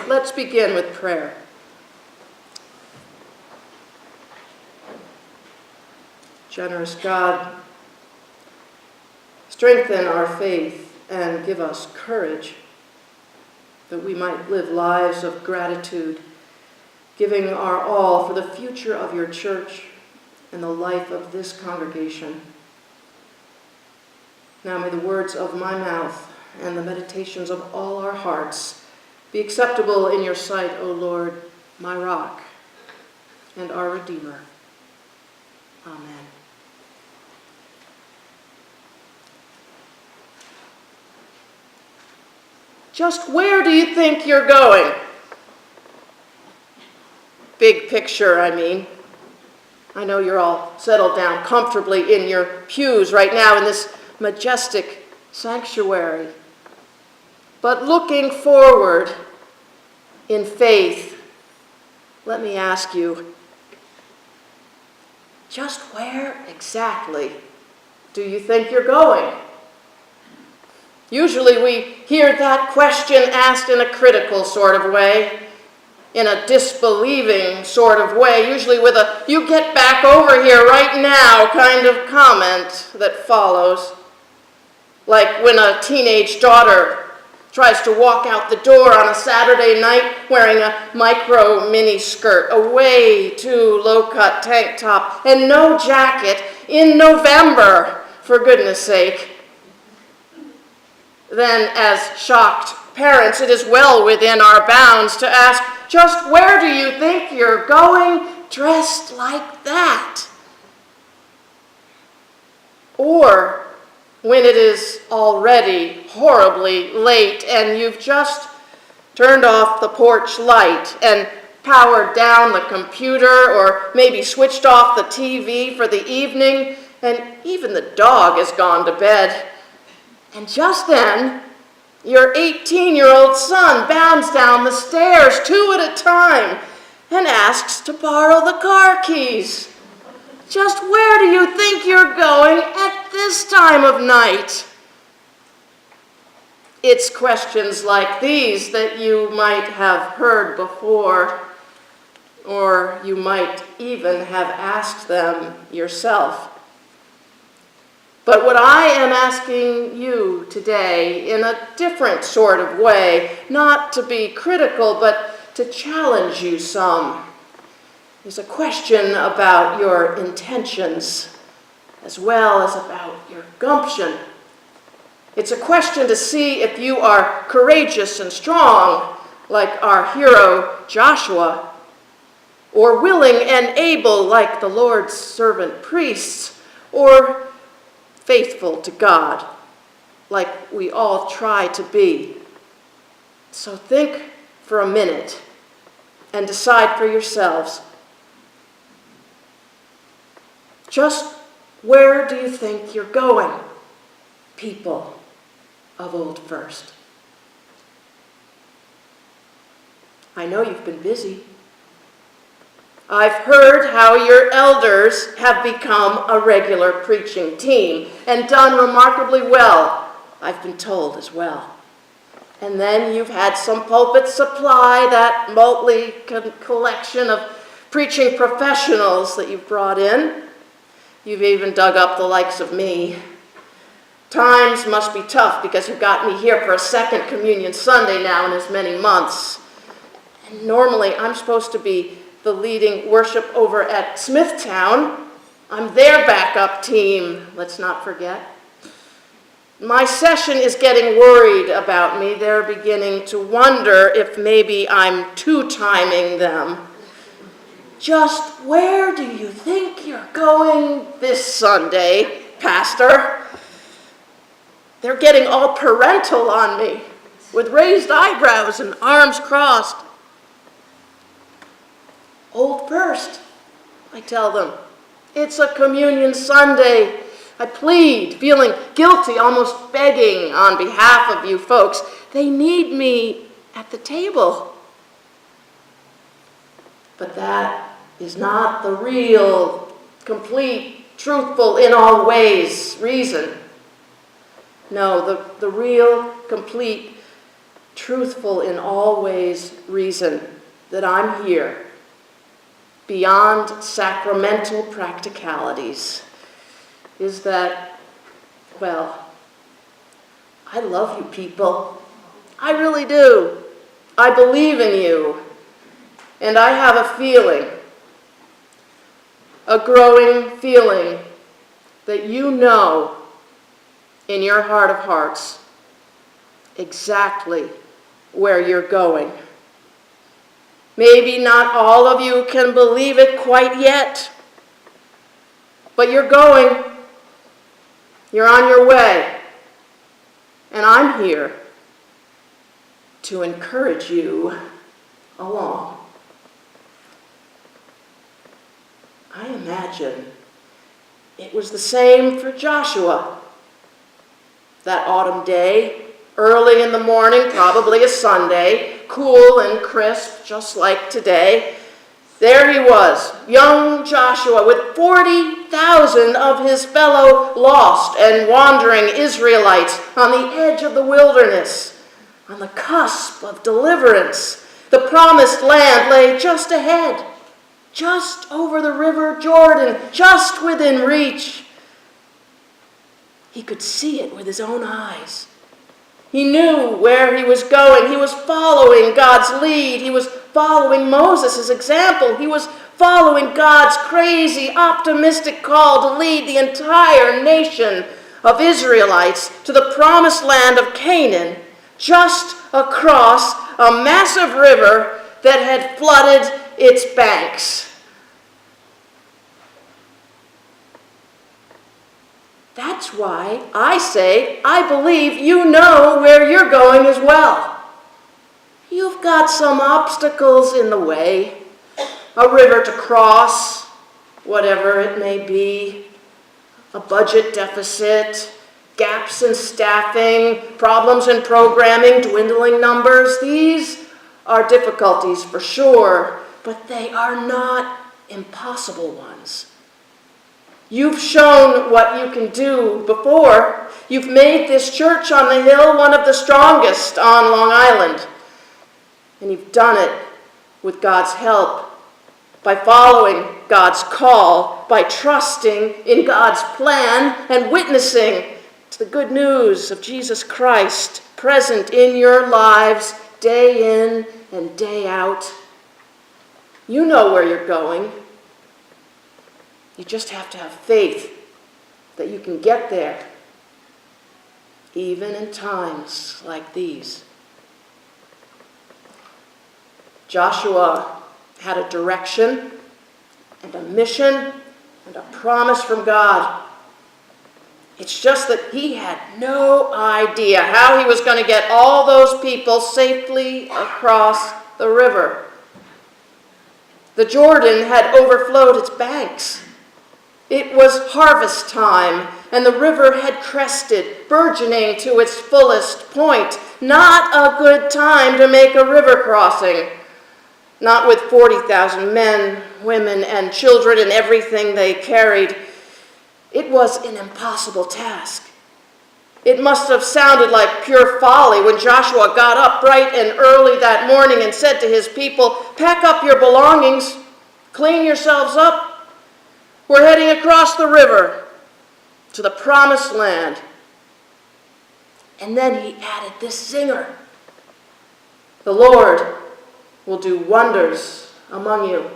let's begin with prayer. Generous God, strengthen our faith and give us courage that we might live lives of gratitude, giving our all for the future of your church and the life of this congregation. Now may the words of my mouth and the meditations of all our hearts be acceptable in your sight, O Lord, my rock and our Redeemer. Amen. Just where do you think you're going? Big picture, I mean. I know you're all settled down comfortably in your pews right now in this majestic sanctuary. But looking forward in faith, let me ask you, just where exactly do you think you're going? Usually we hear that question asked in a critical sort of way, in a disbelieving sort of way, usually with a "you get back over here right now" kind of comment that follows. Like when a teenage daughter tries to walk out the door on a Saturday night wearing a micro mini skirt, a way too low-cut tank top, and no jacket in November, for goodness sake. Then, as shocked parents, it is well within our bounds to ask, just where do you think you're going dressed like that? Or when it is already horribly late and you've just turned off the porch light and powered down the computer or maybe switched off the TV for the evening and even the dog has gone to bed. And just then, your 18-year-old son bounds down the stairs 2 at a time and asks to borrow the car keys. Just where do you think you're going at this time of night? It's questions like these that you might have heard before, or you might even have asked them yourself. But what I am asking you today, in a different sort of way, not to be critical, but to challenge you some, is a question about your intentions, as well as about your gumption. It's a question to see if you are courageous and strong, like our hero Joshua, or willing and able, like the Lord's servant priests, or faithful to God, like we all try to be. So think for a minute and decide for yourselves. Just where do you think you're going, people of Old First? I know you've been busy. I've heard how your elders have become a regular preaching team and done remarkably well, I've been told as well. And then you've had some pulpit supply, that motley collection of preaching professionals that you've brought in. You've even dug up the likes of me. Times must be tough because you've got me here for a second communion Sunday now in as many months. And normally I'm supposed to be the leading worship over at Smithtown. I'm their backup team, let's not forget. My session is getting worried about me. They're beginning to wonder if maybe I'm two-timing them. Just where do you think you're going this Sunday, Pastor? They're getting all parental on me, with raised eyebrows and arms crossed. Old First, I tell them. It's a communion Sunday. I plead, feeling guilty, almost begging on behalf of you folks. They need me at the table. But that is not the real, complete, truthful, in all ways reason. No, the real, complete, truthful in all ways reason that I'm here, beyond sacramental practicalities, is that, well, I love you people. I really do. I believe in you. And I have a feeling, a growing feeling, that you know in your heart of hearts exactly where you're going. Maybe not all of you can believe it quite yet, but you're going. You're on your way. And I'm here to encourage you along. I imagine it was the same for Joshua. That autumn day, early in the morning, probably a Sunday, cool and crisp, just like today, there he was, young Joshua, with 40,000 of his fellow lost and wandering Israelites on the edge of the wilderness, on the cusp of deliverance. The promised land lay just ahead, just over the river Jordan, just within reach. He could see it with his own eyes. He knew where he was going. He was following God's lead. He was following Moses' example. He was following God's crazy, optimistic call to lead the entire nation of Israelites to the promised land of Canaan, just across a massive river that had flooded its banks. That's why I say I believe you know where you're going as well. You've got some obstacles in the way, a river to cross, whatever it may be, a budget deficit, gaps in staffing, problems in programming, dwindling numbers. These are difficulties for sure, but they are not impossible ones. You've shown what you can do before. You've made this church on the hill one of the strongest on Long Island. And you've done it with God's help, by following God's call, by trusting in God's plan and witnessing to the good news of Jesus Christ present in your lives day in and day out. You know where you're going. You just have to have faith that you can get there, even in times like these. Joshua had a direction and a mission and a promise from God. It's just that he had no idea how he was going to get all those people safely across the river. The Jordan had overflowed its banks. It was harvest time, and the river had crested, burgeoning to its fullest point. Not a good time to make a river crossing. Not with 40,000 men, women, and children and everything they carried. It was an impossible task. It must have sounded like pure folly when Joshua got up bright and early that morning and said to his people, "Pack up your belongings, clean yourselves up. We're heading across the river to the promised land." And then he added this zinger: "The Lord will do wonders among you."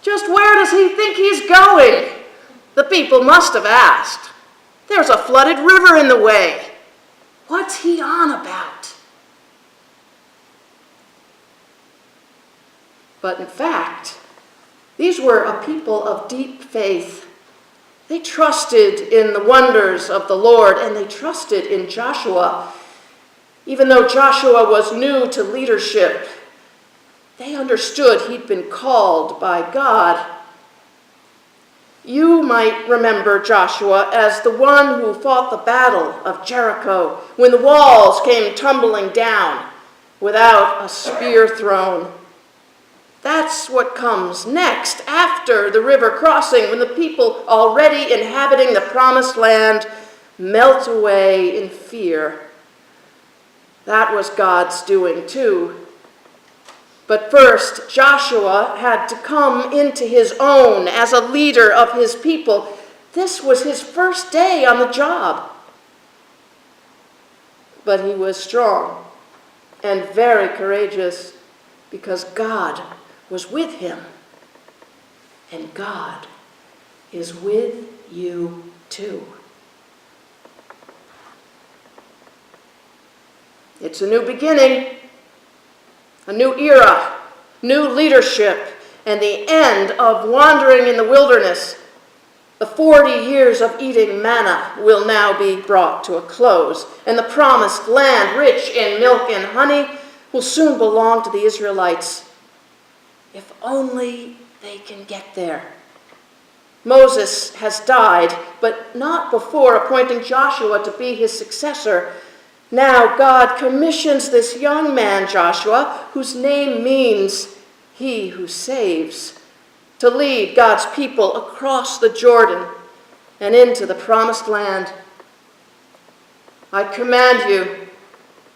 Just where does he think he's going? The people must have asked. There's a flooded river in the way. What's he on about? But in fact, these were a people of deep faith. They trusted in the wonders of the Lord, and they trusted in Joshua. Even though Joshua was new to leadership, they understood he'd been called by God. You might remember Joshua as the one who fought the battle of Jericho when the walls came tumbling down without a spear thrown. That's what comes next after the river crossing, when the people already inhabiting the promised land melt away in fear. That was God's doing too. But first, Joshua had to come into his own as a leader of his people. This was his first day on the job. But he was strong and very courageous because God was with him. And God is with you too. It's a new beginning, a new era, new leadership, and the end of wandering in the wilderness. The 40 years of eating manna will now be brought to a close, and the promised land, rich in milk and honey, will soon belong to the Israelites, if only they can get there. Moses has died, but not before appointing Joshua to be his successor. Now God commissions this young man, Joshua, whose name means he who saves, to lead God's people across the Jordan and into the promised land. I command you,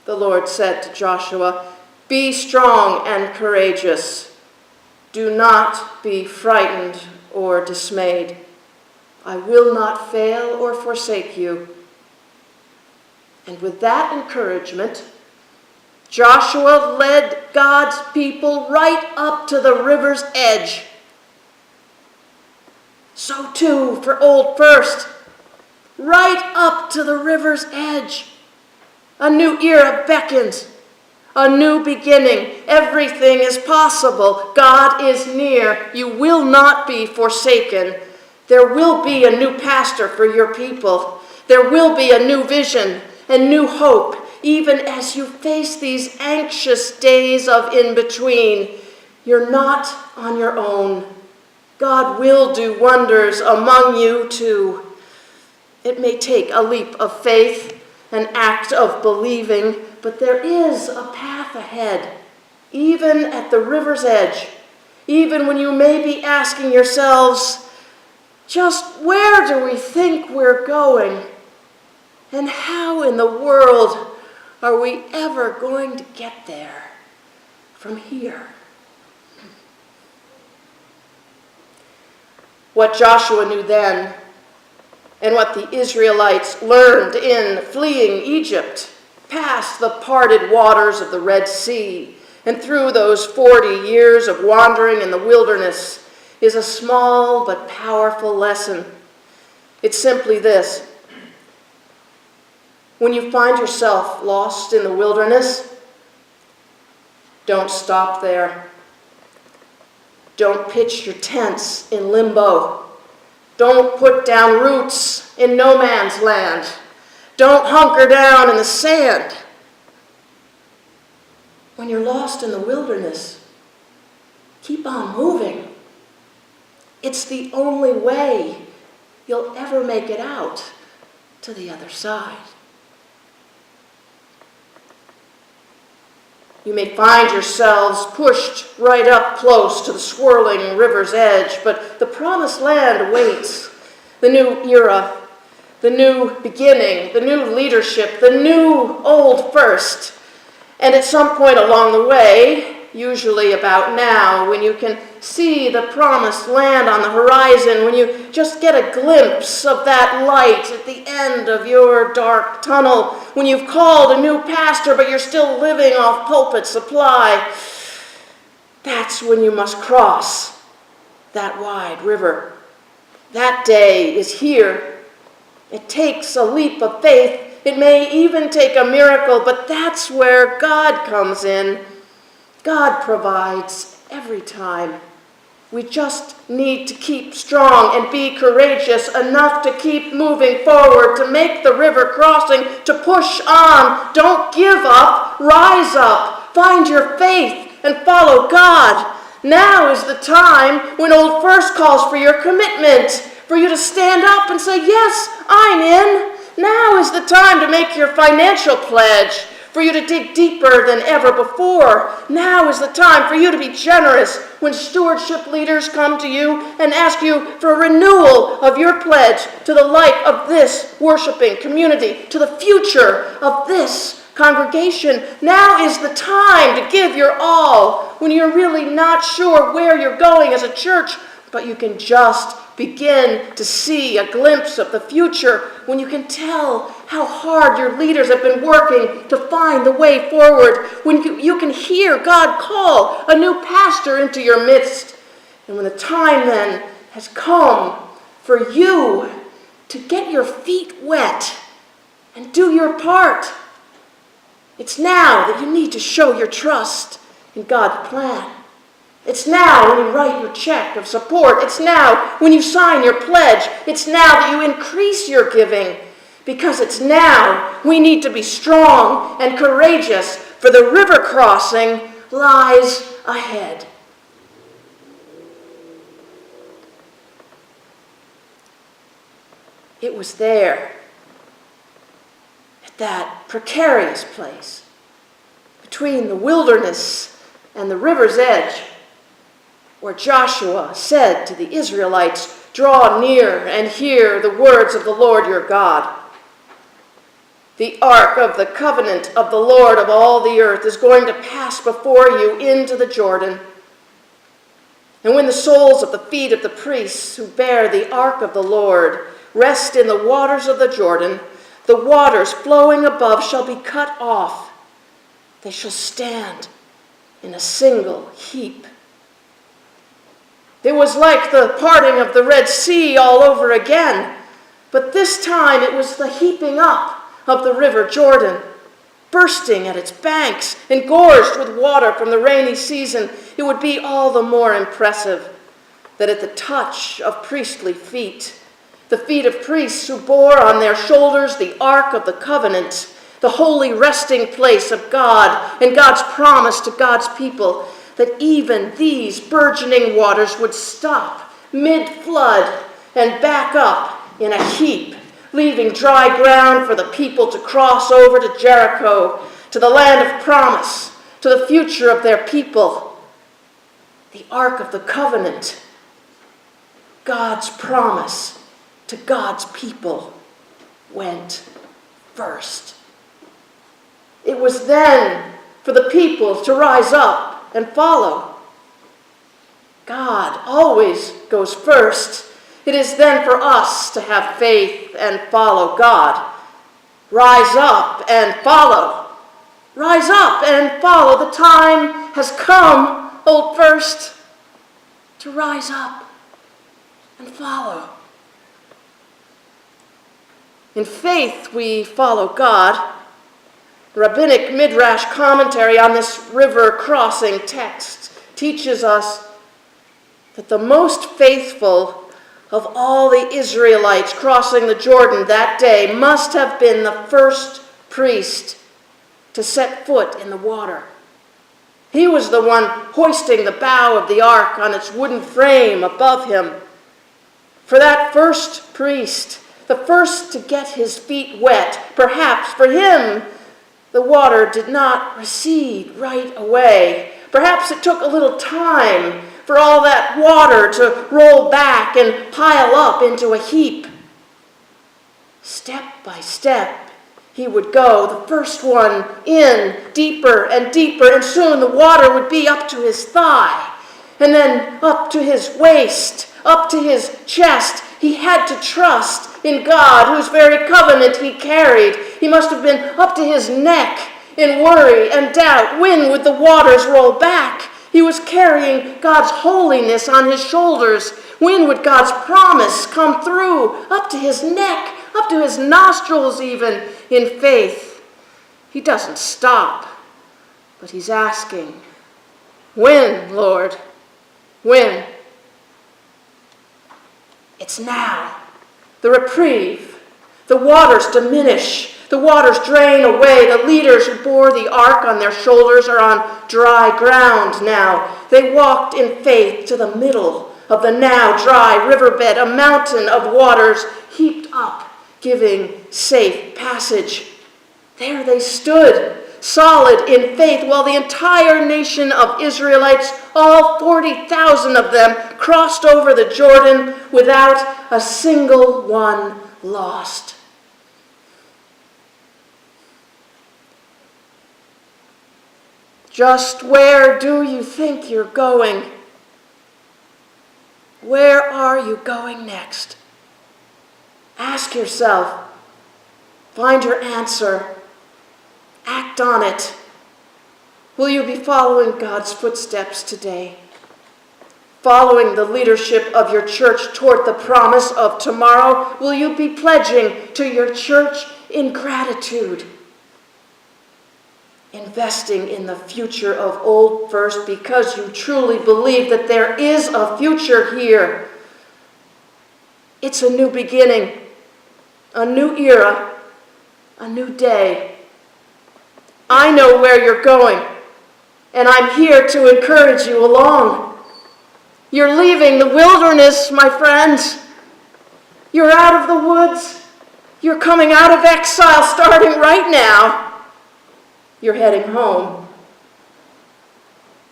the Lord said to Joshua, be strong and courageous. Do not be frightened or dismayed. I will not fail or forsake you. And with that encouragement, Joshua led God's people right up to the river's edge. So too for Old First, right up to the river's edge. A new era beckons, a new beginning. Everything is possible. God is near. You will not be forsaken. There will be a new pastor for your people. There will be a new vision and new hope, even as you face these anxious days of in-between. You're not on your own. God will do wonders among you too. It may take a leap of faith, an act of believing, but there is a path ahead, even at the river's edge, even when you may be asking yourselves, just where do we think we're going? And how in the world are we ever going to get there from here? What Joshua knew then, and what the Israelites learned in fleeing Egypt, past the parted waters of the Red Sea, and through those 40 years of wandering in the wilderness, is a small but powerful lesson. It's simply this. When you find yourself lost in the wilderness, don't stop there. Don't pitch your tents in limbo. Don't put down roots in no man's land. Don't hunker down in the sand. When you're lost in the wilderness, keep on moving. It's the only way you'll ever make it out to the other side. You may find yourselves pushed right up close to the swirling river's edge, but the promised land awaits. The new era, the new beginning, the new leadership, the new Old First. And at some point along the way, usually about now, when you can see the promised land on the horizon, when you just get a glimpse of that light at the end of your dark tunnel, when you've called a new pastor but you're still living off pulpit supply, that's when you must cross that wide river. That day is here. It takes a leap of faith. It may even take a miracle, but that's where God comes in. God provides every time. We just need to keep strong and be courageous enough to keep moving forward, to make the river crossing, to push on. Don't give up. Rise up. Find your faith and follow God. Now is the time when Old First calls for your commitment, for you to stand up and say, yes, I'm in. Now is the time to make your financial pledge, for you to dig deeper than ever before. Now is the time for you to be generous when stewardship leaders come to you and ask you for a renewal of your pledge to the life of this worshiping community, to the future of this Congregation, now is the time to give your all when you're really not sure where you're going as a church, but you can just begin to see a glimpse of the future, when you can tell how hard your leaders have been working to find the way forward, when you can hear God call a new pastor into your midst, and when the time then has come for you to get your feet wet and do your part. It's now that you need to show your trust in God's plan. It's now when you write your check of support. It's now when you sign your pledge. It's now that you increase your giving, because it's now we need to be strong and courageous, for the river crossing lies ahead. It was there, at that precarious place, between the wilderness and the river's edge, where Joshua said to the Israelites, "Draw near and hear the words of the Lord your God. The ark of the covenant of the Lord of all the earth is going to pass before you into the Jordan. And when the soles of the feet of the priests who bear the ark of the Lord rest in the waters of the Jordan, the waters flowing above shall be cut off. They shall stand in a single heap." It was like the parting of the Red Sea all over again, but this time it was the heaping up of the river Jordan, bursting at its banks, engorged with water from the rainy season. It would be all the more impressive that at the touch of priestly feet, the feet of priests who bore on their shoulders the Ark of the Covenant, the holy resting place of God and God's promise to God's people, that even these burgeoning waters would stop mid-flood and back up in a heap, leaving dry ground for the people to cross over to Jericho, to the land of promise, to the future of their people. The Ark of the Covenant, God's promise to God's people, went first. It was then for the people to rise up and follow. God always goes first. It is then for us to have faith and follow God. Rise up and follow. Rise up and follow. The time has come, Old First, to rise up and follow. In faith, we follow God. Rabbinic Midrash commentary on this river crossing text teaches us that the most faithful of all the Israelites crossing the Jordan that day must have been the first priest to set foot in the water. He was the one hoisting the bow of the ark on its wooden frame above him. For that first priest, the first to get his feet wet, perhaps for him, the water did not recede right away. Perhaps it took a little time for all that water to roll back and pile up into a heap. Step by step, he would go, the first one in deeper and deeper, and soon the water would be up to his thigh, and then up to his waist, up to his chest. He had to trust in God, whose very covenant he carried. He must have been up to his neck in worry and doubt. When would the waters roll back? He was carrying God's holiness on his shoulders. When would God's promise come through? Up to his neck, up to his nostrils even, in faith. He doesn't stop, but he's asking, "When, Lord? When?" It's now. The reprieve. The waters diminish. The waters drain away. The leaders who bore the ark on their shoulders are on dry ground now. They walked in faith to the middle of the now dry riverbed, a mountain of waters heaped up, giving safe passage. There they stood, solid in faith, while the entire nation of Israelites, all 40,000 of them, crossed over the Jordan without a single one lost. Just where do you think you're going? Where are you going next? Ask yourself. Find your answer. Act on it. Will you be following God's footsteps today? Following the leadership of your church toward the promise of tomorrow? Will you be pledging to your church in gratitude? Investing in the future of Old First because you truly believe that there is a future here. It's a new beginning, a new era, a new day. I know where you're going, and I'm here to encourage you along. You're leaving the wilderness, my friends. You're out of the woods. You're coming out of exile starting right now. You're heading home.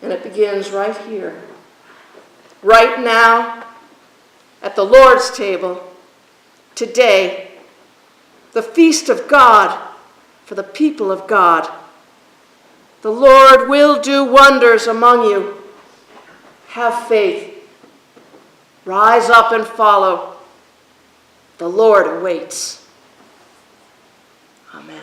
And it begins right here. Right now, at the Lord's table, today, the feast of God for the people of God. The Lord will do wonders among you. Have faith. Rise up and follow. The Lord awaits. Amen.